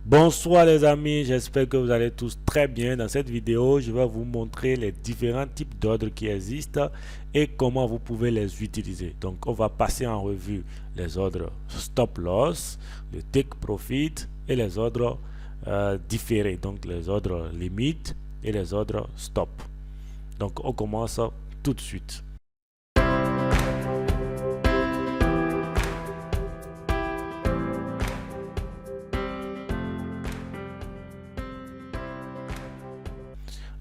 Bonsoir les amis, j'espère que vous allez tous très bien. Dans cette vidéo, je vais vous montrer les différents types d'ordres qui existent et comment vous pouvez les utiliser. Donc, on va passer en revue les ordres stop loss, le take profit et les ordres différés, donc les ordres limite et les ordres stop. Donc, on commence tout de suite.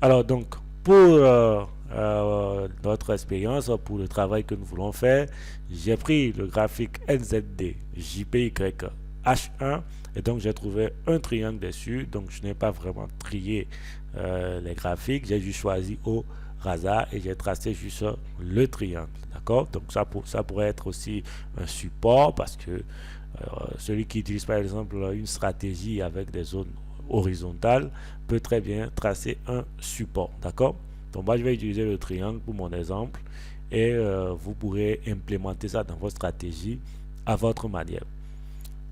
Alors donc, pour notre expérience, pour le travail que nous voulons faire, j'ai pris le graphique NZD JPYH1 et donc j'ai trouvé un triangle dessus. Donc je n'ai pas vraiment trié les graphiques, j'ai juste choisi au hasard et j'ai tracé juste le triangle. D'accord? Donc ça pourrait être aussi un support parce que celui qui utilise par exemple une stratégie avec des zones horizontales peut très bien tracer un support. D'accord? Donc moi je vais utiliser le triangle pour mon exemple et vous pourrez implémenter ça dans votre stratégie à votre manière.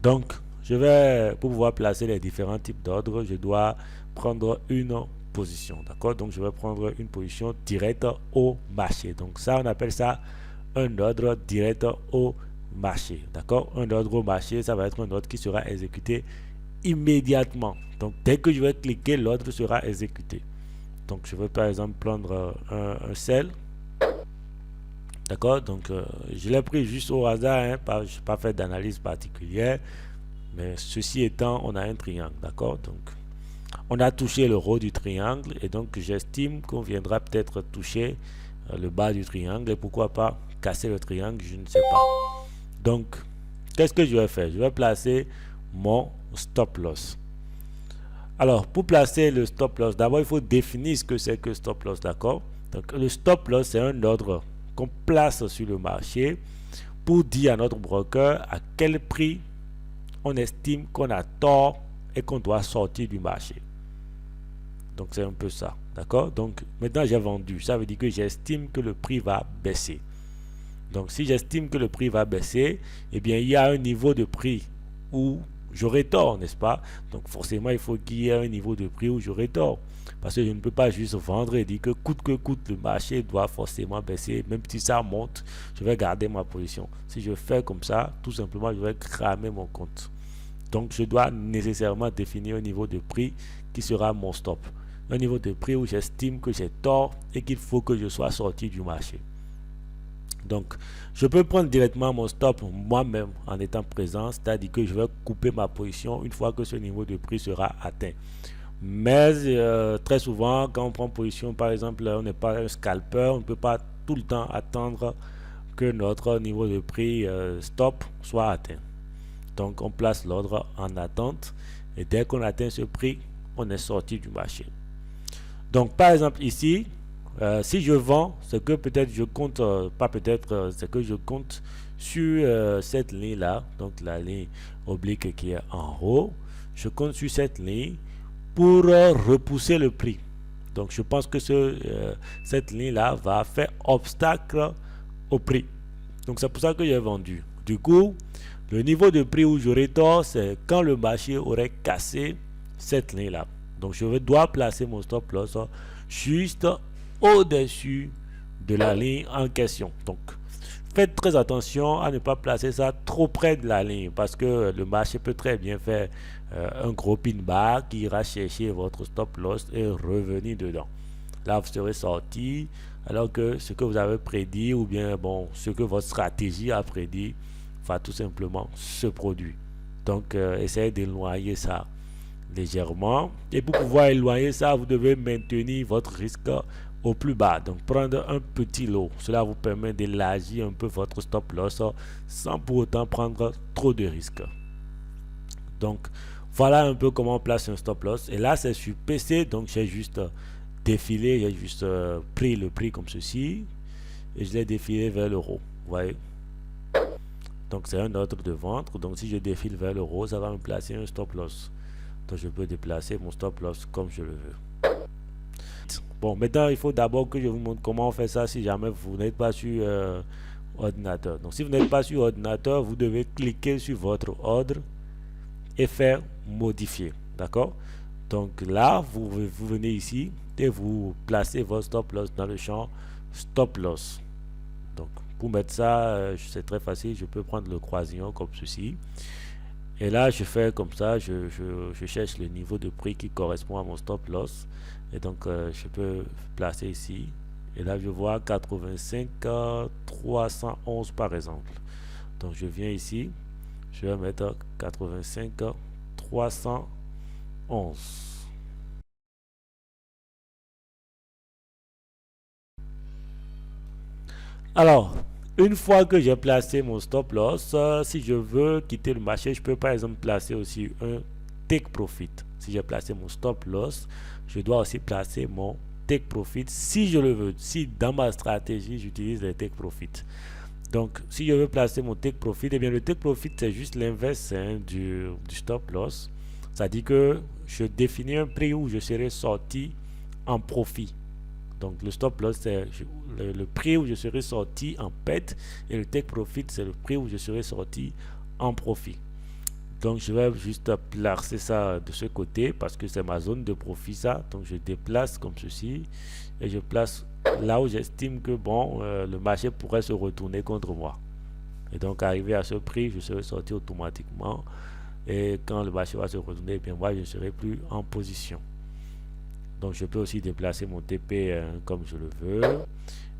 Donc je vais, pour pouvoir placer les différents types d'ordres, je dois prendre une position. D'accord? Donc je vais prendre une position directe au marché. Donc ça on appelle ça un ordre direct au marché. D'accord? Un ordre au marché, ça va être un ordre qui sera exécuté immédiatement. Donc dès que je vais cliquer, l'ordre sera exécuté. Donc je vais par exemple prendre un sell. D'accord? Donc je l'ai pris juste au hasard, hein, je n'ai pas fait d'analyse particulière. Mais ceci étant, on a un triangle. D'accord? Donc on a touché le haut du triangle et donc j'estime qu'on viendra peut-être toucher le bas du triangle et pourquoi pas casser le triangle, je ne sais pas. Donc qu'est-ce que je vais faire? Je vais placer mon stop loss. Alors, pour placer le stop loss, d'abord, il faut définir ce que c'est que stop loss, d'accord? Donc, le stop loss, c'est un ordre qu'on place sur le marché pour dire à notre broker à quel prix on estime qu'on a tort et qu'on doit sortir du marché. Donc, c'est un peu ça, d'accord? Donc, maintenant, j'ai vendu. Ça veut dire que j'estime que le prix va baisser. Donc, si j'estime que le prix va baisser, eh bien, il y a un niveau de prix où j'aurai tort, n'est-ce pas? Donc forcément, il faut qu'il y ait un niveau de prix où j'aurai tort. Parce que je ne peux pas juste vendre et dire que coûte, le marché doit forcément baisser. Même si ça monte, je vais garder ma position. Si je fais comme ça, tout simplement, je vais cramer mon compte. Donc je dois nécessairement définir un niveau de prix qui sera mon stop. Un niveau de prix où j'estime que j'ai tort et qu'il faut que je sois sorti du marché. Donc, je peux prendre directement mon stop moi-même en étant présent, c'est-à-dire que je vais couper ma position une fois que ce niveau de prix sera atteint. Mais très souvent, quand on prend position, par exemple, on n'est pas un scalper, on ne peut pas tout le temps attendre que notre niveau de prix stop soit atteint. Donc, on place l'ordre en attente et dès qu'on atteint ce prix, on est sorti du marché. Donc, par exemple, ici, si je vends, c'est que peut-être je compte, pas peut-être, c'est que je compte sur cette ligne-là, donc la ligne oblique qui est en haut. Je compte sur cette ligne pour repousser le prix. Donc je pense que cette ligne-là va faire obstacle au prix. Donc c'est pour ça que j'ai vendu. Du coup, le niveau de prix où j'aurai tort, c'est quand le marché aurait cassé cette ligne-là. Donc je dois placer mon stop loss juste au-dessus de la ligne en question. Donc, faites très attention à ne pas placer ça trop près de la ligne parce que le marché peut très bien faire un gros pin bar qui ira chercher votre stop loss et revenir dedans. Là, vous serez sorti alors que ce que vous avez prédit ou bien bon, ce que votre stratégie a prédit va tout simplement se produire. Donc, essayez d'éloigner ça légèrement et pour pouvoir éloigner ça, vous devez maintenir votre risque au plus bas. Donc prendre un petit lot, cela vous permet d'élargir un peu votre stop loss sans pour autant prendre trop de risques. Donc voilà un peu comment on place un stop loss. Et là c'est sur PC, donc j'ai juste défilé, j'ai juste pris le prix comme ceci et je l'ai défilé vers l'euro. Vous voyez, donc c'est un ordre de vente. Donc si je défile vers l'euro, ça va me placer un stop loss. Donc je peux déplacer mon stop loss comme je le veux. Bon, maintenant il faut d'abord que je vous montre comment on fait ça si jamais vous n'êtes pas sur ordinateur. Donc si vous n'êtes pas sur ordinateur, vous devez cliquer sur votre ordre et faire modifier. D'accord? Donc là, vous venez ici et vous placez votre stop loss dans le champ stop loss. Donc pour mettre ça, c'est très facile. Je peux prendre le croisillon comme ceci. Et là, je fais comme ça. Je cherche le niveau de prix qui correspond à mon stop loss. Et donc, je peux placer ici. Et là, je vois 85 311 par exemple. Donc, je viens ici. Je vais mettre 85 311. Alors, une fois que j'ai placé mon stop loss, si je veux quitter le marché, je peux par exemple placer aussi un take profit. Si j'ai placé mon stop loss, je dois aussi placer mon take profit si je le veux. Si dans ma stratégie, j'utilise les take profit. Donc, si je veux placer mon take profit, eh bien le take profit, c'est juste l'inverse du stop loss. Ça dit que je définis un prix où je serai sorti en profit. Donc, le stop loss, c'est le prix où je serai sorti en perte. Et le take profit, c'est le prix où je serai sorti en profit. Donc, je vais juste placer ça de ce côté parce que c'est ma zone de profit, ça. Donc, je déplace comme ceci. Et je place là où j'estime que, bon, le marché pourrait se retourner contre moi. Et donc, arrivé à ce prix, je serai sorti automatiquement. Et quand le marché va se retourner, eh bien, moi, je ne serai plus en position. Donc, je peux aussi déplacer mon TP comme je le veux.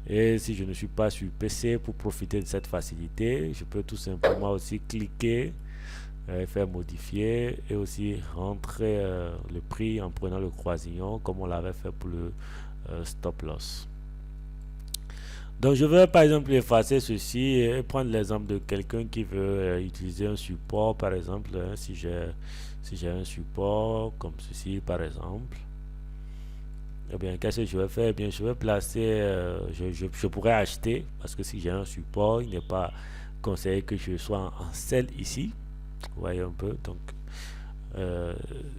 Et si je ne suis pas sur PC pour profiter de cette facilité, je peux tout simplement aussi cliquer, faire modifier et aussi rentrer le prix en prenant le croisillon comme on l'avait fait pour le stop loss. Donc, je vais par exemple effacer ceci et prendre l'exemple de quelqu'un qui veut utiliser un support, par exemple, si j'ai un support comme ceci, par exemple. Eh bien, qu'est-ce que je vais faire? Eh bien, je vais placer, je pourrais acheter, parce que si j'ai un support, il n'est pas conseillé que je sois en sell ici. Vous voyez un peu. Donc,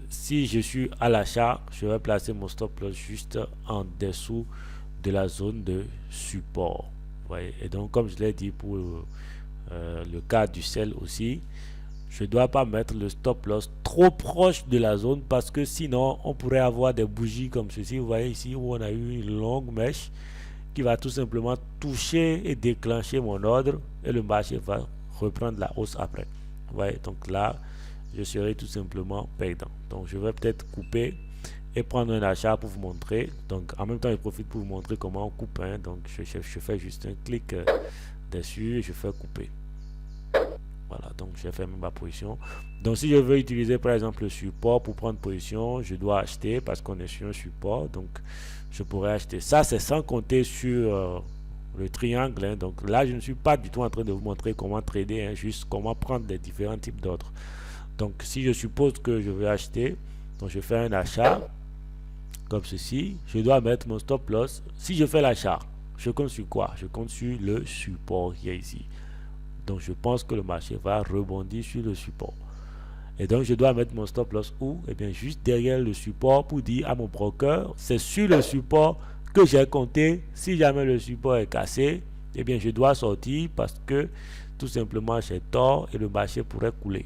si je suis à l'achat, je vais placer mon stop loss juste en dessous de la zone de support. Vous voyez? Et donc, comme je l'ai dit pour le cas du sell aussi, je ne dois pas mettre le stop loss trop proche de la zone parce que sinon on pourrait avoir des bougies comme ceci. Vous voyez ici où on a eu une longue mèche qui va tout simplement toucher et déclencher mon ordre et le marché va reprendre la hausse après. Vous voyez, donc là je serai tout simplement perdant. Donc je vais peut-être couper et prendre un achat pour vous montrer. Donc en même temps je profite pour vous montrer comment on coupe. Donc je fais juste un clic dessus et je fais couper. Voilà, donc j'ai fermé ma position. Donc si je veux utiliser par exemple le support pour prendre position, je dois acheter parce qu'on est sur un support. Donc je pourrais acheter. Ça, c'est sans compter sur le triangle. Donc là, je ne suis pas du tout en train de vous montrer comment trader, juste comment prendre les différents types d'ordres. Donc si je suppose que je veux acheter, donc je fais un achat comme ceci. Je dois mettre mon stop loss. Si je fais l'achat, je compte sur quoi? Je compte sur le support qui est ici. Donc je pense que le marché va rebondir sur le support. Et donc je dois mettre mon stop loss où? Eh bien juste derrière le support pour dire à mon broker, c'est sur le support que j'ai compté. Si jamais le support est cassé, eh bien je dois sortir parce que tout simplement j'ai tort et le marché pourrait couler.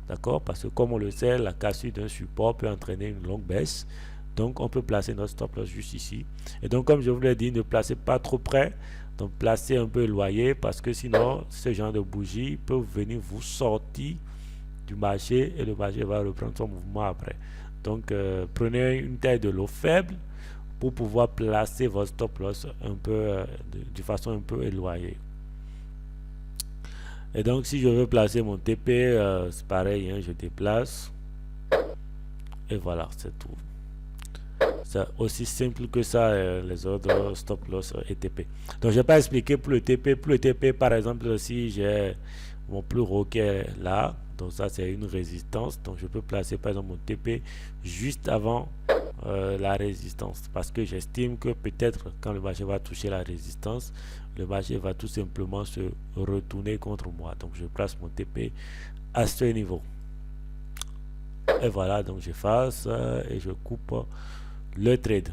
D'accord? Parce que comme on le sait, la cassure d'un support peut entraîner une longue baisse. Donc on peut placer notre stop loss juste ici. Et donc comme je vous l'ai dit, ne placez pas trop près. Donc placez un peu éloigné parce que sinon ce genre de bougie peut venir vous sortir du marché et le marché va reprendre son mouvement après. Donc prenez une taille de l'eau faible pour pouvoir placer votre stop loss un peu de façon un peu éloignée. Et donc si je veux placer mon TP, c'est pareil, je déplace et voilà, c'est tout. C'est aussi simple que ça, les autres stop loss et TP. Donc, je vais pas expliquer pour le TP. Pour le TP, par exemple, si j'ai mon plus haut qui est là, donc ça, c'est une résistance. Donc, je peux placer, par exemple, mon TP juste avant la résistance. Parce que j'estime que peut-être quand le marché va toucher la résistance, le marché va tout simplement se retourner contre moi. Donc, je place mon TP à ce niveau. Et voilà, donc j'efface et je coupe le trade.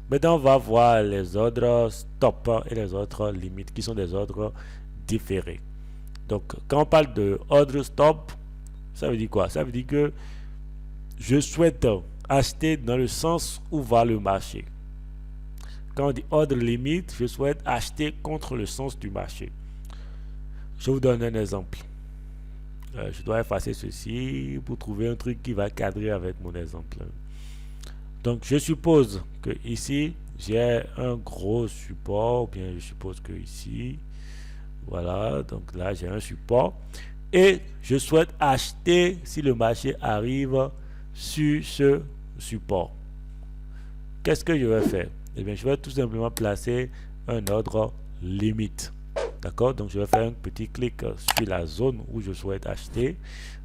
Maintenant, on va voir les ordres stop et les autres limites qui sont des ordres différés. Donc, quand on parle de ordre stop, ça veut dire quoi? Ça veut dire que je souhaite acheter dans le sens où va le marché. Quand on dit ordre limite, je souhaite acheter contre le sens du marché. Je vous donne un exemple. Je dois effacer ceci pour trouver un truc qui va cadrer avec mon exemple. Donc, je suppose que ici, j'ai un gros support, ou bien je suppose que ici, voilà, donc là, j'ai un support. Et je souhaite acheter si le marché arrive sur ce support. Qu'est-ce que je vais faire? Eh bien, je vais tout simplement placer un ordre limite. D'accord? Donc, je vais faire un petit clic sur la zone où je souhaite acheter.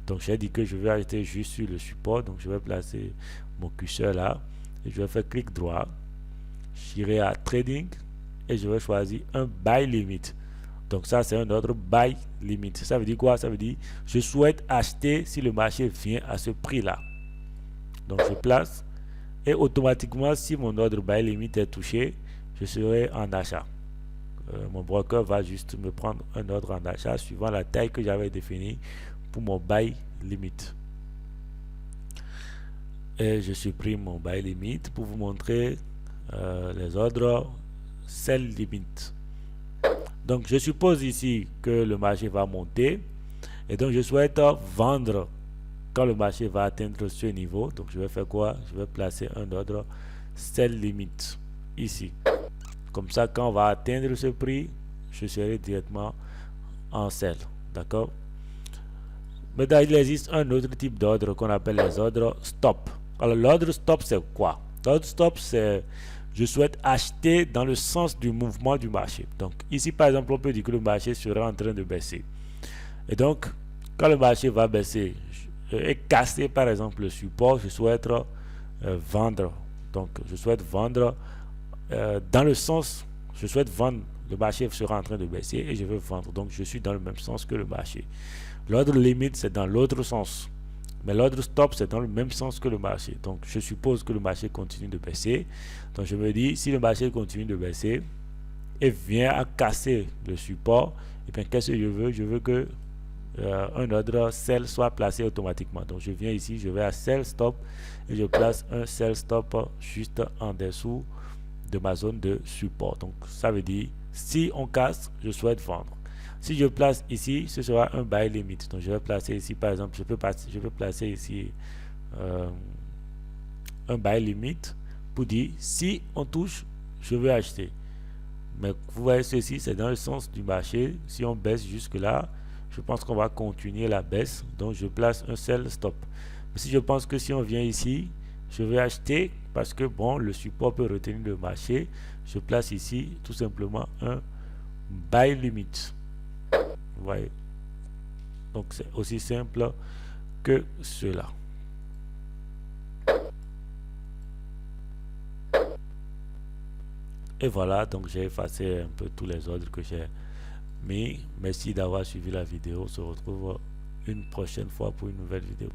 Donc, j'ai dit que je vais acheter juste sur le support. Donc, je vais placer mon curseur là. Et je vais faire clic droit. J'irai à Trading. Et je vais choisir un Buy Limit. Donc, ça, c'est un ordre Buy Limit. Ça veut dire quoi? Ça veut dire je souhaite acheter si le marché vient à ce prix-là. Donc, je place. Et automatiquement, si mon ordre Buy Limit est touché, je serai en achat. Mon broker va juste me prendre un ordre en achat suivant la taille que j'avais définie pour mon buy limit. Et je supprime mon buy limit pour vous montrer les ordres sell limit. Donc je suppose ici que le marché va monter et donc je souhaite vendre quand le marché va atteindre ce niveau. Donc je vais faire quoi? Je vais placer un ordre sell limit ici. Comme ça, quand on va atteindre ce prix, je serai directement en sell. D'accord? Maintenant, il existe un autre type d'ordre qu'on appelle les ordres stop. Alors, l'ordre stop, c'est quoi? L'ordre stop, c'est je souhaite acheter dans le sens du mouvement du marché. Donc, ici, par exemple, on peut dire que le marché sera en train de baisser. Et donc, quand le marché va baisser et casser, par exemple, le support, je souhaite vendre. Donc, je souhaite vendre dans le sens, je souhaite vendre, le marché sera en train de baisser et je veux vendre. Donc, je suis dans le même sens que le marché. L'ordre limite, c'est dans l'autre sens. Mais l'ordre stop, c'est dans le même sens que le marché. Donc, je suppose que le marché continue de baisser. Donc, je me dis, si le marché continue de baisser et vient à casser le support, et bien, qu'est-ce que je veux? Je veux que un ordre sell soit placé automatiquement. Donc, je viens ici, je vais à sell stop et je place un sell stop juste en dessous de ma zone de support. Donc, ça veut dire, si on casse, je souhaite vendre. Si je place ici, ce sera un buy limit. Donc, je vais placer ici, par exemple, je peux placer ici un buy limit pour dire, si on touche, je veux acheter. Mais vous voyez, ceci, c'est dans le sens du marché. Si on baisse jusque là, je pense qu'on va continuer la baisse. Donc, je place un sell stop. Mais si je pense que si on vient ici, je vais acheter parce que bon, le support peut retenir le marché. Je place ici tout simplement un buy limit. Vous voyez? Donc c'est aussi simple que cela. Et voilà, donc j'ai effacé un peu tous les ordres que j'ai mis. Merci d'avoir suivi la vidéo. On se retrouve une prochaine fois pour une nouvelle vidéo.